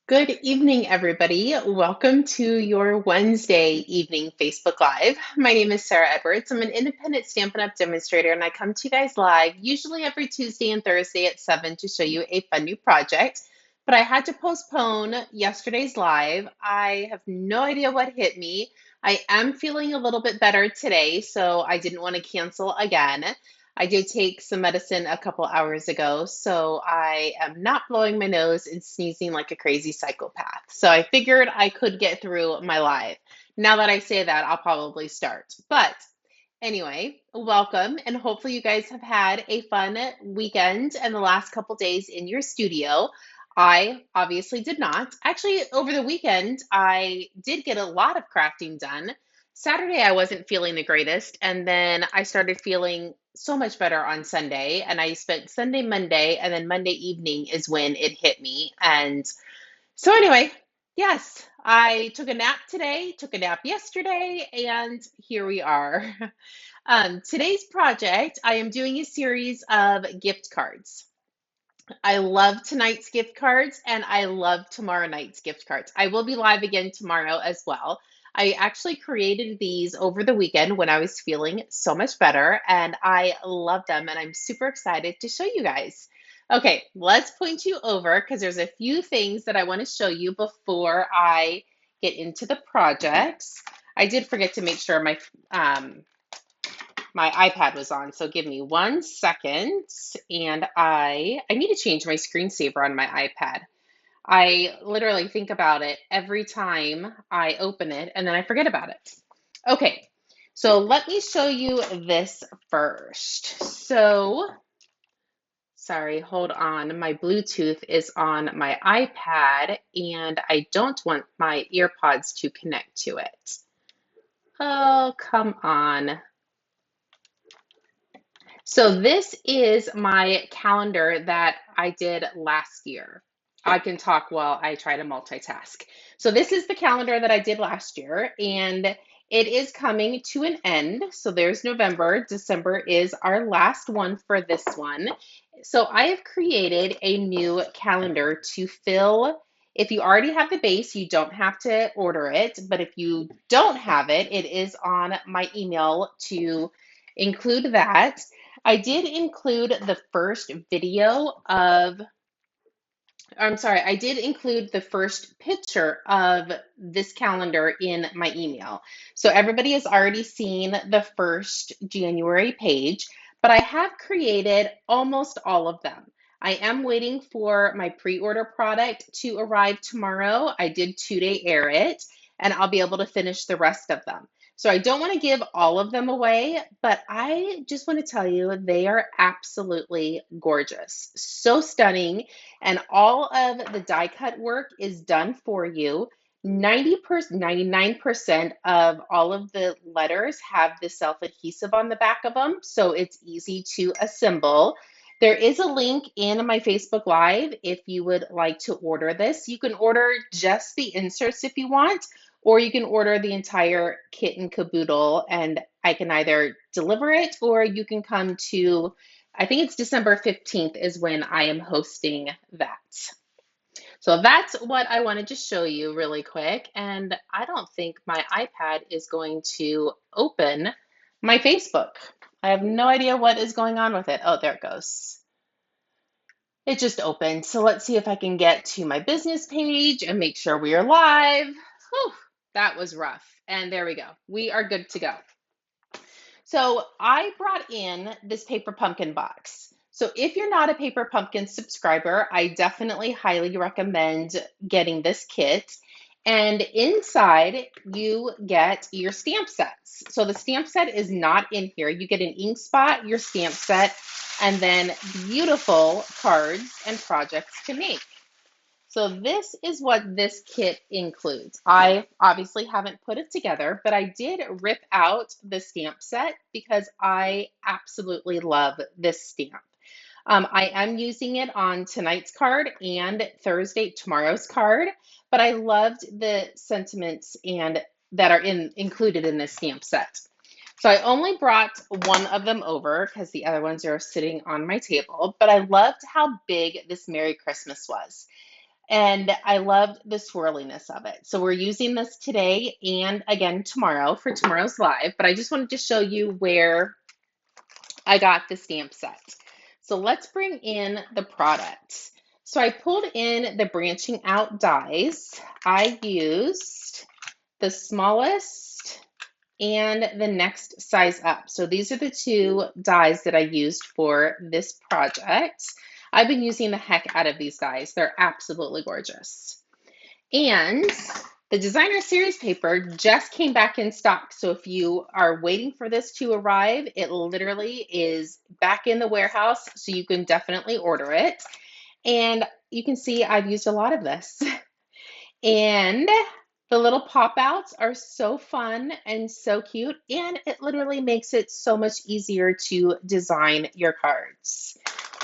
Good evening, everybody. Welcome to your Wednesday evening Facebook Live. My name is Sarah Edwards. I'm an independent Stampin' Up! Demonstrator, and I come to you guys live usually every Tuesday and Thursday at 7 to show you a fun new project. But I had to postpone yesterday's live. I have no idea what hit me. I am feeling a little bit better today, so I didn't want to cancel again. I did take some medicine a couple hours ago, so I am not blowing my nose and sneezing like a crazy psychopath. So I figured I could get through my live. Now that I say that, I'll probably start. But anyway, welcome, and hopefully you guys have had a fun weekend and the last couple days in your studio. I obviously did not. Actually, over the weekend, I did get a lot of crafting done. Saturday, I wasn't feeling the greatest, and then I started feeling so much better on Sunday. And I spent Sunday, Monday, and then Monday evening is when it hit me. And so, anyway, yes, I took a nap today, took a nap yesterday, and here we are. Today's project, I am doing a series of gift cards. I love tonight's gift cards and I love tomorrow night's gift cards. I will be live again tomorrow as well. I actually created these over the weekend when I was feeling so much better and I love them and I'm super excited to show you guys. Okay, let's point you over because there's a few things that I want to show you before I get into the projects. I did forget to make sure my iPad was on, so give me 1 second. And I need to change my screensaver on my iPad. I literally think about it every time I open it and then I forget about it. Okay, so let me show you this first. So, sorry, hold on. My Bluetooth is on my iPad and I don't want my earpods to connect to it. Oh, come on. So this is my calendar that I did last year. I can talk while I try to multitask. So this is the calendar that I did last year, and it is coming to an end. So there's November. December is our last one for this one. So I have created a new calendar to fill. If you already have the base, you don't have to order it. But if you don't have it, it is on my email to include that. I did include the first video of, I'm sorry, I did include the first picture of this calendar in my email. So everybody has already seen the first January page, but I have created almost all of them. I am waiting for my pre-order product to arrive tomorrow. I did 2-day air it, and I'll be able to finish the rest of them. So I don't want to give all of them away, but I just want to tell you they are absolutely gorgeous. So stunning. And all of the die cut work is done for you. 90%, 99% of all of the letters have the self-adhesive on the back of them, so it's easy to assemble. There is a link in my Facebook Live if you would like to order this. You can order just the inserts if you want, or you can order the entire kit and caboodle, and I can either deliver it or you can come to, I think it's December 15th is when I am hosting that. So that's what I wanted to show you really quick. And I don't think my iPad is going to open my Facebook. I have no idea what is going on with it. Oh, there it goes. It just opened. So let's see if I can get to my business page and make sure we are live. Whew, that was rough. And there we go. We are good to go. So I brought in this paper pumpkin box. So if you're not a paper pumpkin subscriber, I definitely highly recommend getting this kit. And inside you get your stamp sets. So the stamp set is not in here. You get an ink spot, your stamp set, and then beautiful cards and projects to make. So this is what this kit includes. I obviously haven't put it together, but I did rip out the stamp set because I absolutely love this stamp. I am using it on tonight's card and tomorrow's card, but I loved the sentiments and that are included in this stamp set. So I only brought one of them over because the other ones are sitting on my table, but I loved how big this Merry Christmas was. And I loved the swirliness of it. So we're using this today and again tomorrow for tomorrow's live, but I just wanted to show you where I got the stamp set. So let's bring in the product. So I pulled in the branching out dies. I used the smallest and the next size up. So these are the two dies that I used for this project. I've been using the heck out of these dies. They're absolutely gorgeous. And the designer series paper just came back in stock. So if you are waiting for this to arrive, it literally is back in the warehouse. So you can definitely order it. And you can see I've used a lot of this. And the little pop outs are so fun and so cute. And it literally makes it so much easier to design your cards.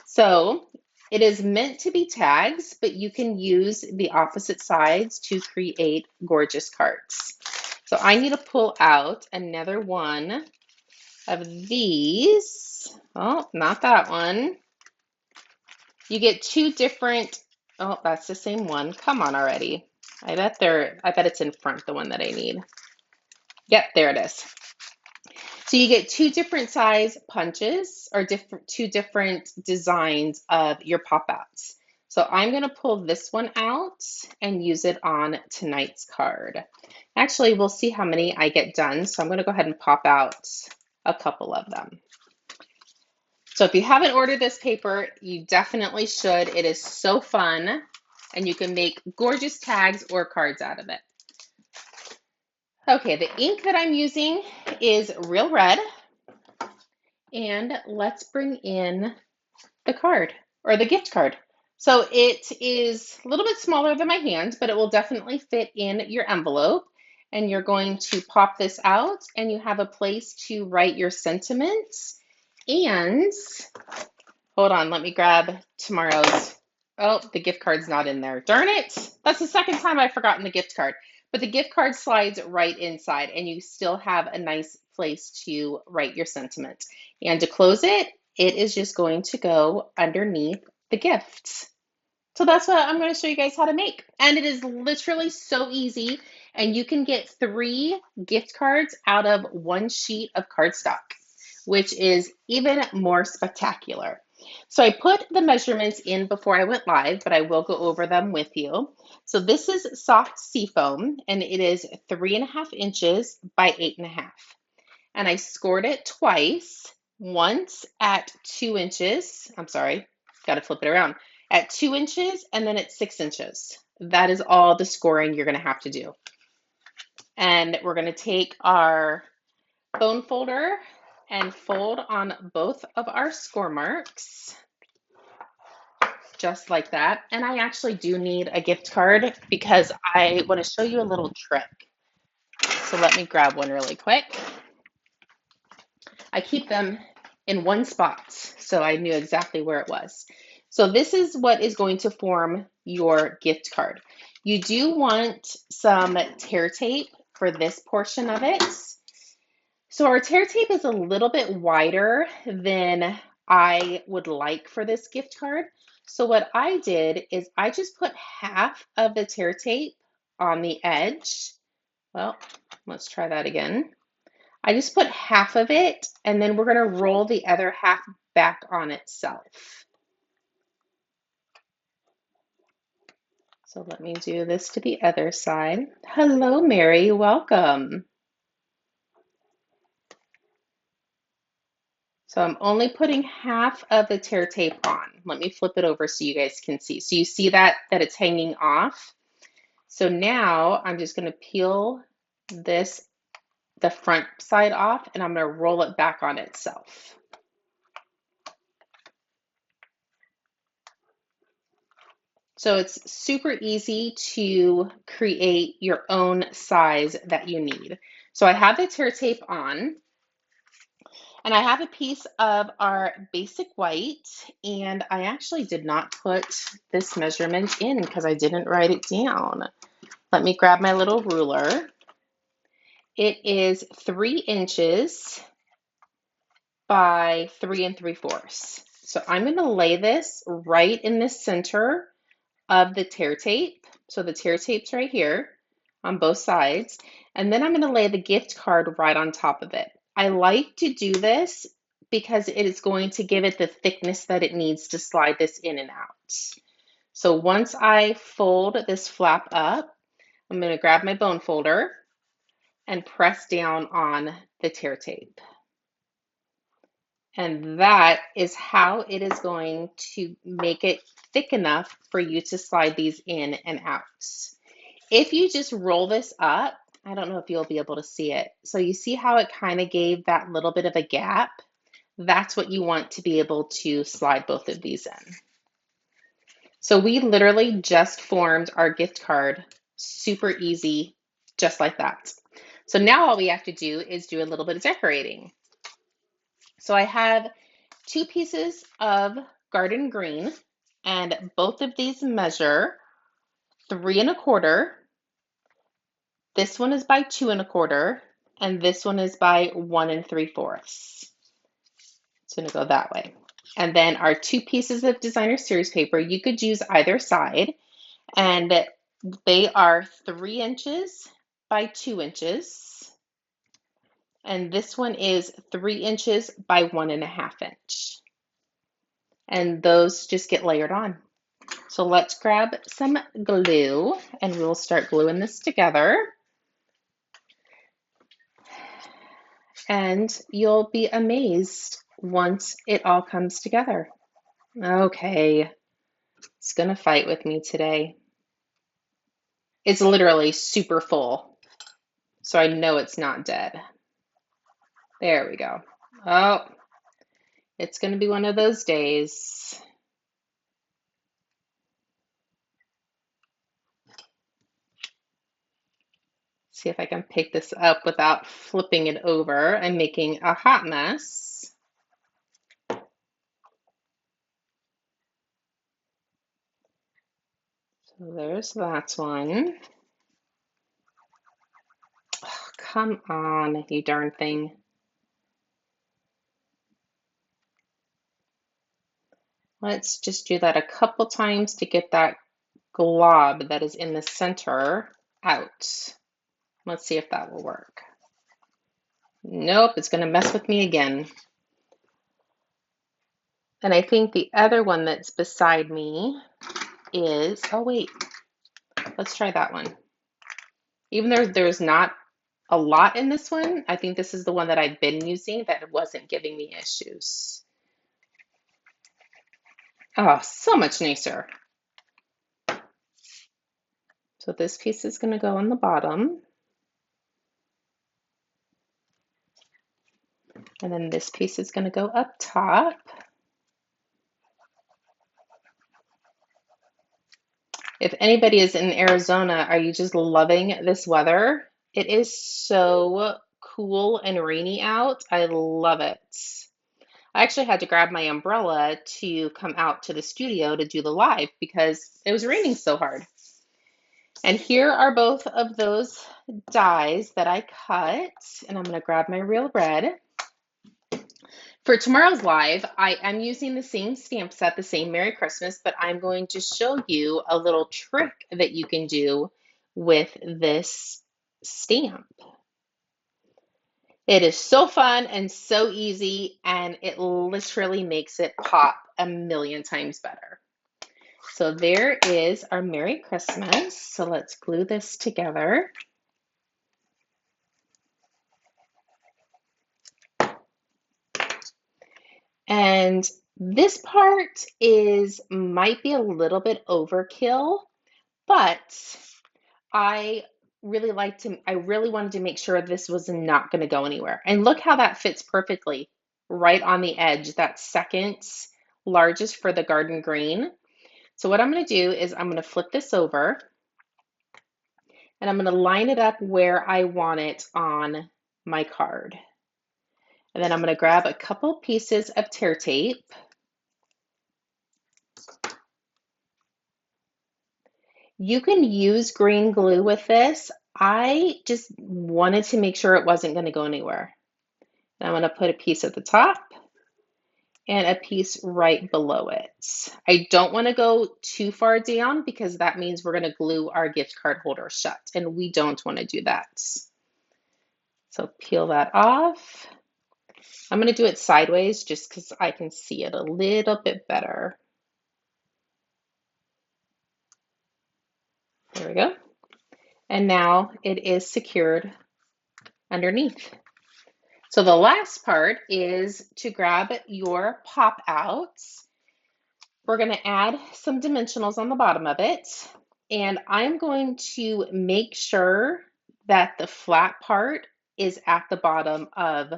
So it is meant to be tags, but you can use the opposite sides to create gorgeous cards. So I need to pull out another one of these. Oh, not that one. You get two different, oh, that's the same one. Come on already. I bet it's in front, the one that I need. Yep, there it is. So you get two different size punches or two different designs of your pop outs. So I'm going to pull this one out and use it on tonight's card. Actually, we'll see how many I get done. So I'm going to go ahead and pop out a couple of them. So if you haven't ordered this paper, you definitely should. It is so fun and you can make gorgeous tags or cards out of it. Okay, the ink that I'm using is Real Red. And let's bring in the card or the gift card. So it is a little bit smaller than my hand, but it will definitely fit in your envelope. And you're going to pop this out and you have a place to write your sentiments. And hold on, let me grab tomorrow's. Oh, the gift card's not in there. Darn it. That's the second time I've forgotten the gift card. But the gift card slides right inside and you still have a nice place to write your sentiment. And to close it, it is just going to go underneath the gifts. So that's what I'm going to show you guys how to make. And it is literally so easy. And you can get 3 gift cards out of 1 sheet of cardstock, which is even more spectacular. So I put the measurements in before I went live, but I will go over them with you. So this is soft seafoam, and it is 3.5 inches by 8.5. And I scored it twice, once at 2 inches. I'm sorry, got to flip it around. At 2 inches and then at 6 inches. That is all the scoring you're going to have to do. And we're going to take our bone folder and fold on both of our score marks, just like that. And I actually do need a gift card because I want to show you a little trick. So let me grab one really quick. I keep them in one spot, so I knew exactly where it was. So this is what is going to form your gift card. You do want some tear tape for this portion of it. So our tear tape is a little bit wider than I would like for this gift card. So what I did is I just put half of the tear tape on the edge. Well, let's try that again. I just put half of it, and then we're going to roll the other half back on itself. So let me do this to the other side. Hello, Mary. Welcome. So I'm only putting half of the tear tape on. Let me flip it over so you guys can see. So you see that it's hanging off. So now I'm just going to peel the front side off, and I'm going to roll it back on itself. So it's super easy to create your own size that you need. So I have the tear tape on. And I have a piece of our basic white, and I actually did not put this measurement in because I didn't write it down. Let me grab my little ruler. It is 3 inches by 3 3/4. So I'm going to lay this right in the center of the tear tape. So the tear tape's right here on both sides. And then I'm going to lay the gift card right on top of it. I like to do this because it is going to give it the thickness that it needs to slide this in and out. So once I fold this flap up, I'm going to grab my bone folder and press down on the tear tape. And that is how it is going to make it thick enough for you to slide these in and out. If you just roll this up, I don't know if you'll be able to see it. So you see how it kind of gave that little bit of a gap? That's what you want to be able to slide both of these in. So we literally just formed our gift card super easy, just like that. So now all we have to do is do a little bit of decorating. So I have 2 pieces of garden green, and both of these measure 3 1/4. This one is by 2 1/4, and this one is by 1 3/4. It's going to go that way. And then our 2 pieces of designer series paper, you could use either side, and they are 3 inches by 2 inches. And this one is 3 inches by 1.5 inch. And those just get layered on. So let's grab some glue and we'll start gluing this together. And you'll be amazed once it all comes together. Okay, it's gonna fight with me today. It's literally super full, so I know it's not dead. There we go. Oh, it's gonna be one of those days. See if I can pick this up without flipping it over and making a hot mess. So there's that one. Oh, come on, you darn thing. Let's just do that a couple times to get that glob that is in the center out. Let's see if that will work. Nope, it's going to mess with me again. And I think the other one that's beside me is, oh wait, let's try that one. Even though there's not a lot in this one, I think this is the one that I've been using that wasn't giving me issues. Oh, so much nicer. So this piece is going to go on the bottom. And then this piece is going to go up top. If anybody is in Arizona, are you just loving this weather? It is so cool and rainy out. I love it. I actually had to grab my umbrella to come out to the studio to do the live because it was raining so hard. And here are both of those dies that I cut, and I'm going to grab my real red. For tomorrow's live, I am using the same stamp set, the same Merry Christmas, but I'm going to show you a little trick that you can do with this stamp. It is so fun and so easy, and it literally makes it pop a million times better. So there is our Merry Christmas. So let's glue this together. And this part might be a little bit overkill, but I really wanted to make sure this was not going to go anywhere. And look how that fits perfectly right on the edge, that second largest for the garden green. So what I'm going to do is I'm going to flip this over and I'm going to line it up where I want it on my card. And then I'm going to grab a couple pieces of tear tape. You can use green glue with this. I just wanted to make sure it wasn't going to go anywhere. And I'm going to put a piece at the top and a piece right below it. I don't want to go too far down because that means we're going to glue our gift card holder shut, and we don't want to do that. So peel that off. I'm going to do it sideways just because I can see it a little bit better. There we go. And now it is secured underneath. So the last part is to grab your pop outs. We're going to add some dimensionals on the bottom of it. And I'm going to make sure that the flat part is at the bottom of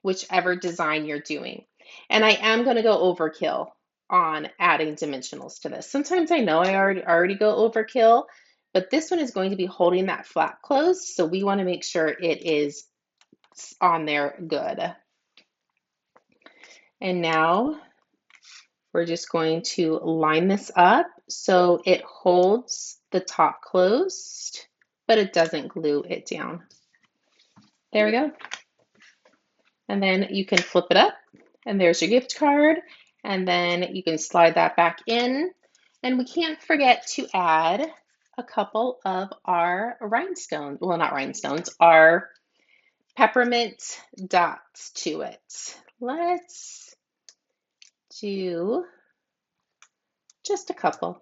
whichever design you're doing. And I am going to go overkill on adding dimensionals to this. Sometimes I know I already go overkill, but this one is going to be holding that flap closed. So we want to make sure it is on there good. And now we're just going to line this up so it holds the top closed, but it doesn't glue it down. There we go. And then you can flip it up, and there's your gift card. And then you can slide that back in. And we can't forget to add a couple of our rhinestones, well, not rhinestones, our peppermint dots to it. Let's do just a couple.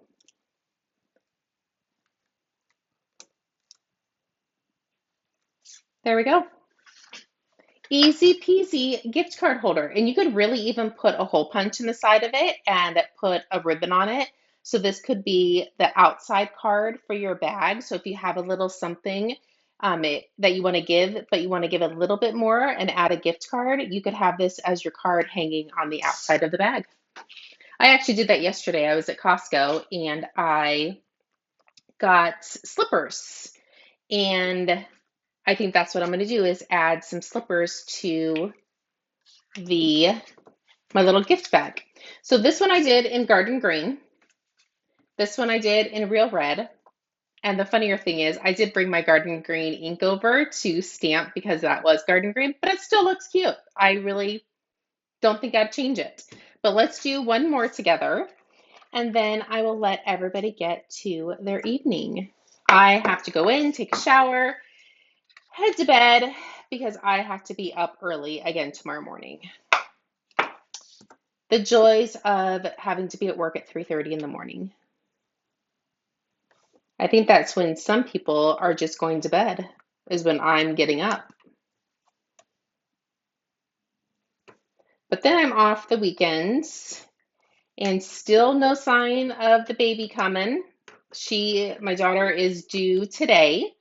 There we go. Easy peasy gift card holder. And you could really even put a hole punch in the side of it and put a ribbon on it. So this could be the outside card for your bag. So if you have a little something that you want to give, but you want to give a little bit more and add a gift card, you could have this as your card hanging on the outside of the bag. I actually did that yesterday. I was at Costco and I got slippers, and I think that's what I'm going to do is add some slippers to my little gift bag. So this one I did in garden green. This one I did in real red. And the funnier thing is I did bring my garden green ink over to stamp because that was garden green, but it still looks cute. I really don't think I'd change it. But let's do one more together, and then I will let everybody get to their evening. I have to go in, take a shower, head to bed because I have to be up early again tomorrow morning. The joys of having to be at work at 3:30 in the morning. I think that's when some people are just going to bed, is when I'm getting up. But then I'm off the weekends and still no sign of the baby coming. My daughter is due today.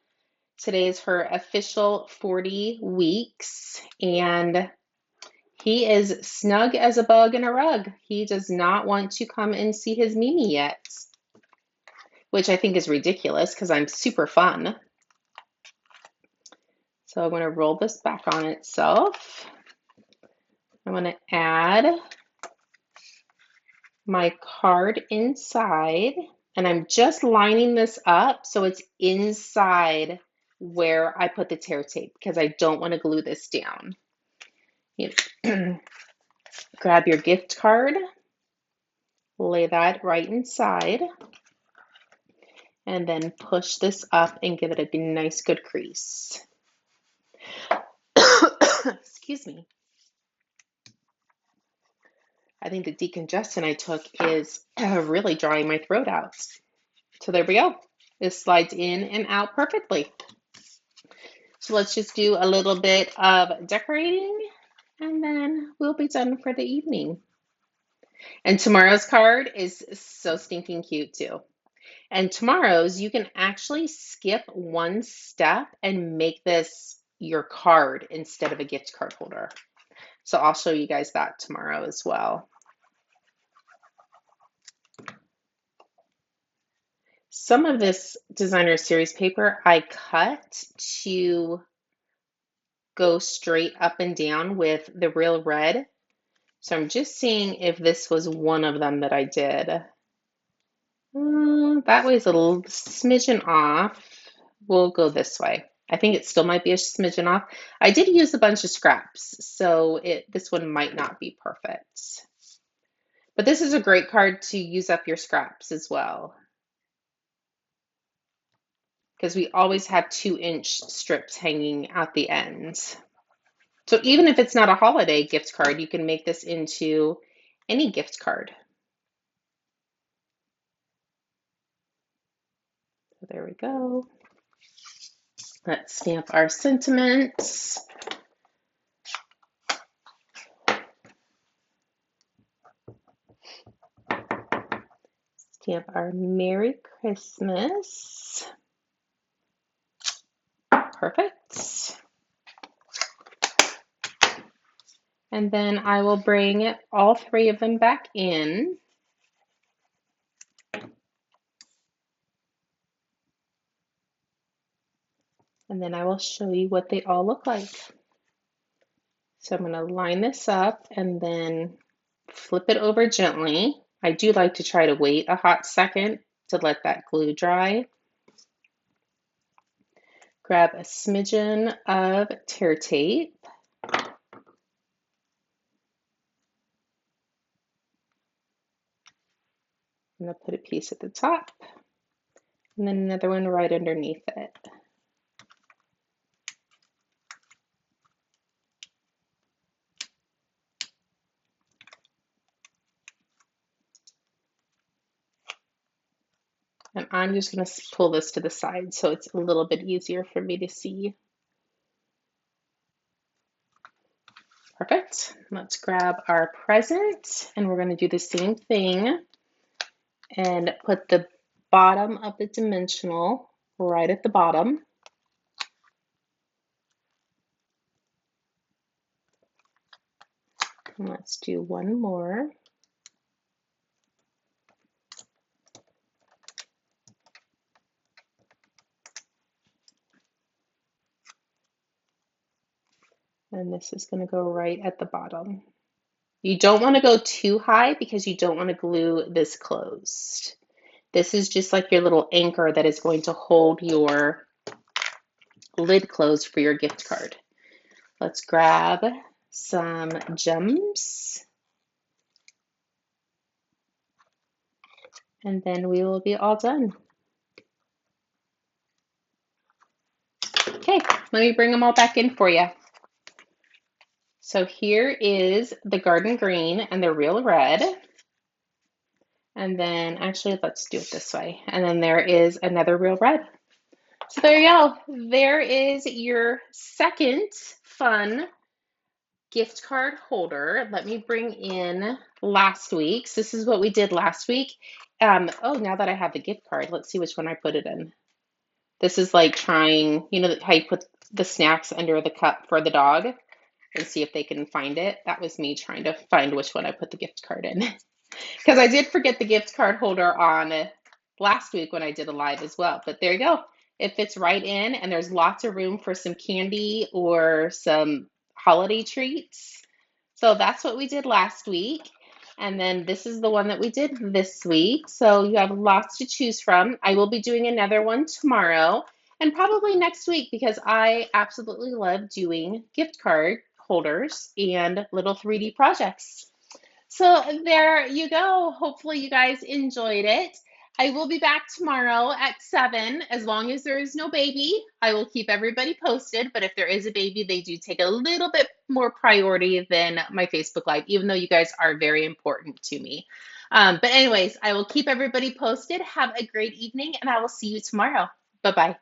Today is her official 40 weeks, and he is snug as a bug in a rug. He does not want to come and see his Mimi yet, which I think is ridiculous because I'm super fun. So I'm going to roll this back on itself. I'm going to add my card inside, and I'm just lining this up so it's inside where I put the tear tape because I don't want to glue this down. Grab your gift card, lay that right inside, and then push this up and give it a nice good crease. Excuse me. I think the decongestant I took is really drying my throat out. So there we go. This slides in and out perfectly. So let's just do a little bit of decorating and then we'll be done for the evening. And tomorrow's card is so stinking cute too. And tomorrow's, you can actually skip one step and make this your card instead of a gift card holder. So I'll show you guys that tomorrow as well. Some of this designer series paper I cut to go straight up and down with the real red. So I'm just seeing if this was one of them that I did. That way's a little smidgen off. We'll go this way. I think it still might be a smidgen off. I did use a bunch of scraps, so this one might not be perfect. But this is a great card to use up your scraps as well, because we always have 2-inch strips hanging at the ends. So even if it's not a holiday gift card, you can make this into any gift card. So there we go. Let's stamp our sentiments. Stamp our Merry Christmas. Perfect. And then I will bring all 3 of them back in. And then I will show you what they all look like. So I'm going to line this up and then flip it over gently. I do like to try to wait a hot second to let that glue dry. Grab a smidgen of tear tape. I'm going to put a piece at the top and then another one right underneath it. And I'm just going to pull this to the side so it's a little bit easier for me to see. Perfect. Let's grab our present and we're going to do the same thing and put the bottom of the dimensional right at the bottom. And let's do one more. And this is going to go right at the bottom. You don't want to go too high because you don't want to glue this closed. This is just like your little anchor that is going to hold your lid closed for your gift card. Let's grab some gems. And then we will be all done. Okay, let me bring them all back in for you. So here is the garden green and the real red. And then actually, let's do it this way. And then there is another real red. So there you go. There is your second fun gift card holder. Let me bring in last week's. This is what we did last week. Oh, now that I have the gift card, let's see which one I put it in. This is like trying, you know, how you put the snacks under the cup for the dog and see if they can find it. That was me trying to find which one I put the gift card in. Because I did forget the gift card holder on last week when I did a live as well. But there you go. It fits right in, and there's lots of room for some candy or some holiday treats. So that's what we did last week. And then this is the one that we did this week. So you have lots to choose from. I will be doing another one tomorrow and probably next week because I absolutely love doing gift card holders and little 3D projects. So there you go. Hopefully you guys enjoyed it. I will be back tomorrow at 7. As long as there is no baby, I will keep everybody posted. But if there is a baby, they do take a little bit more priority than my Facebook Live, even though you guys are very important to me. But anyways, I will keep everybody posted. Have a great evening, and I will see you tomorrow. Bye-bye.